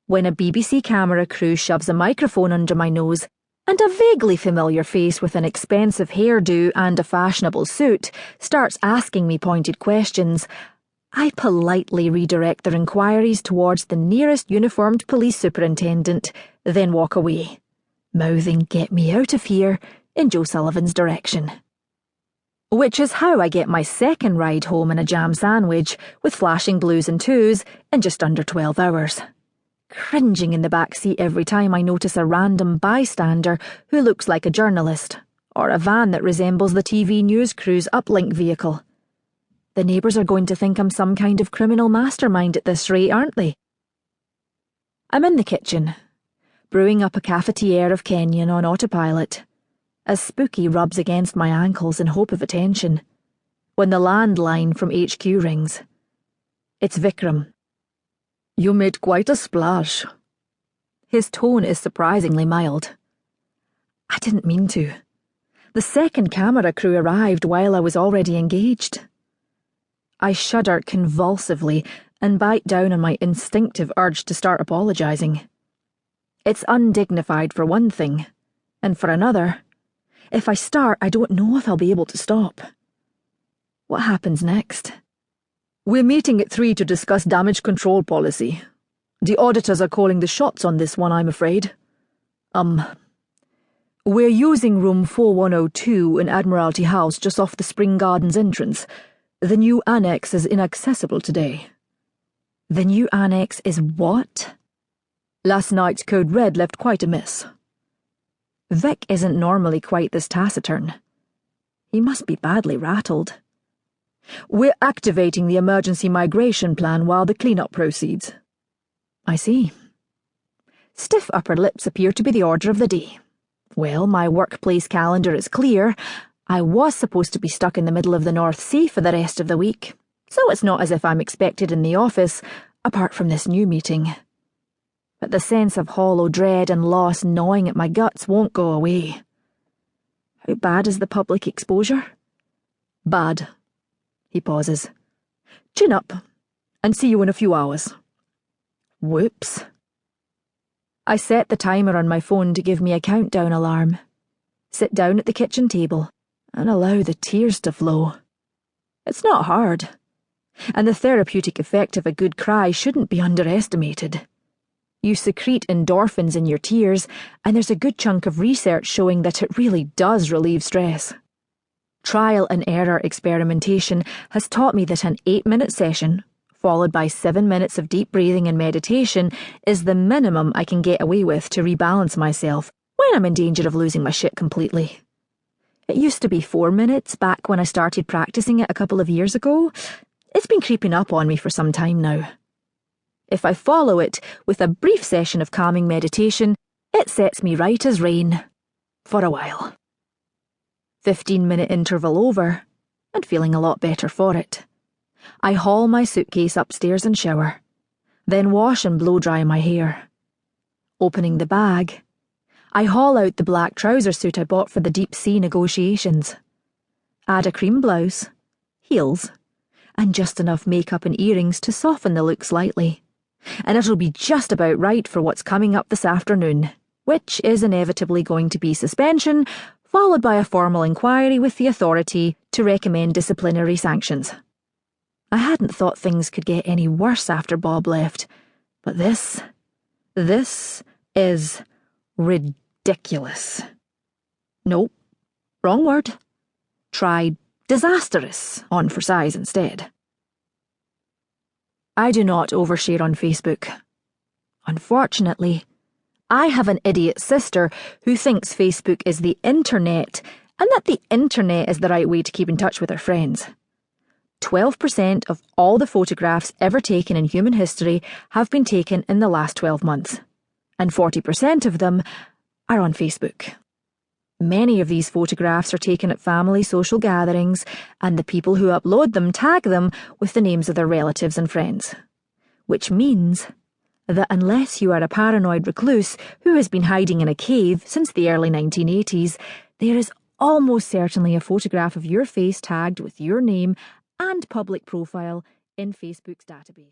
when a BBC camera crew shoves a microphone under my nose and a vaguely familiar face with an expensive hairdo and a fashionable suit starts asking me pointed questions, I politely redirect their inquiries towards the nearest uniformed police superintendent, then walk away, mouthing "Get me out of here" in Joe Sullivan's direction. Which is how I get my second ride home in a jam sandwich with flashing blues and twos in just under 12 hours. Cringing in the back seat every time I notice a random bystander who looks like a journalist, or a van that resembles the TV news crew's uplink vehicle. The neighbours are going to think I'm some kind of criminal mastermind at this rate, aren't they? I'm in the kitchen, brewing up a cafetiere of Kenyan on autopilot, as Spooky rubs against my ankles in hope of attention, when the landline from HQ rings. It's Vikram. "You made quite a splash." His tone is surprisingly mild. I didn't mean to. The second camera crew arrived while I was already engaged. I shudder convulsively and bite down on my instinctive urge to start apologising. It's undignified for one thing, and for another, if I start, I don't know if I'll be able to stop. What happens next? "We're meeting at 3 to discuss damage control policy. The auditors are calling the shots on this one, I'm afraid. We're using room 4102 in Admiralty House just off the Spring Gardens entrance. The new annex is inaccessible today." The new annex is what? Last night's code red left quite a mess. Vic isn't normally quite this taciturn. He must be badly rattled. "We're activating the emergency migration plan while the cleanup proceeds." I see. Stiff upper lips appear to be the order of the day. Well, my workplace calendar is clear. I was supposed to be stuck in the middle of the North Sea for the rest of the week, so it's not as if I'm expected in the office, apart from this new meeting. But the sense of hollow dread and loss gnawing at my guts won't go away. How bad is the public exposure? Bad. He pauses. "Chin up, and see you in a few hours." Whoops. I set the timer on my phone to give me a countdown alarm, sit down at the kitchen table, and allow the tears to flow. It's not hard, and the therapeutic effect of a good cry shouldn't be underestimated. You secrete endorphins in your tears, and there's a good chunk of research showing that it really does relieve stress. Trial and error experimentation has taught me that an 8-minute session, followed by 7 minutes of deep breathing and meditation, is the minimum I can get away with to rebalance myself when I'm in danger of losing my shit completely. It used to be 4 minutes back when I started practicing it a couple of years ago. It's been creeping up on me for some time now. If I follow it with a brief session of calming meditation, it sets me right as rain. For a while. 15-minute interval over, and feeling a lot better for it. I haul my suitcase upstairs and shower, then wash and blow-dry my hair. Opening the bag, I haul out the black trouser suit I bought for the deep-sea negotiations. Add a cream blouse, heels, and just enough makeup and earrings to soften the look slightly. And it'll be just about right for what's coming up this afternoon, which is inevitably going to be suspension, followed by a formal inquiry with the authority to recommend disciplinary sanctions. I hadn't thought things could get any worse after Bob left, but this is ridiculous. Nope, wrong word. Try disastrous on for size instead. I do not overshare on Facebook. Unfortunately, I have an idiot sister who thinks Facebook is the internet and that the internet is the right way to keep in touch with her friends. 12% of all the photographs ever taken in human history have been taken in the last 12 months, and 40% of them are on Facebook. Many of these photographs are taken at family social gatherings, and the people who upload them tag them with the names of their relatives and friends. Which means that unless you are a paranoid recluse who has been hiding in a cave since the early 1980s, there is almost certainly a photograph of your face tagged with your name and public profile in Facebook's database.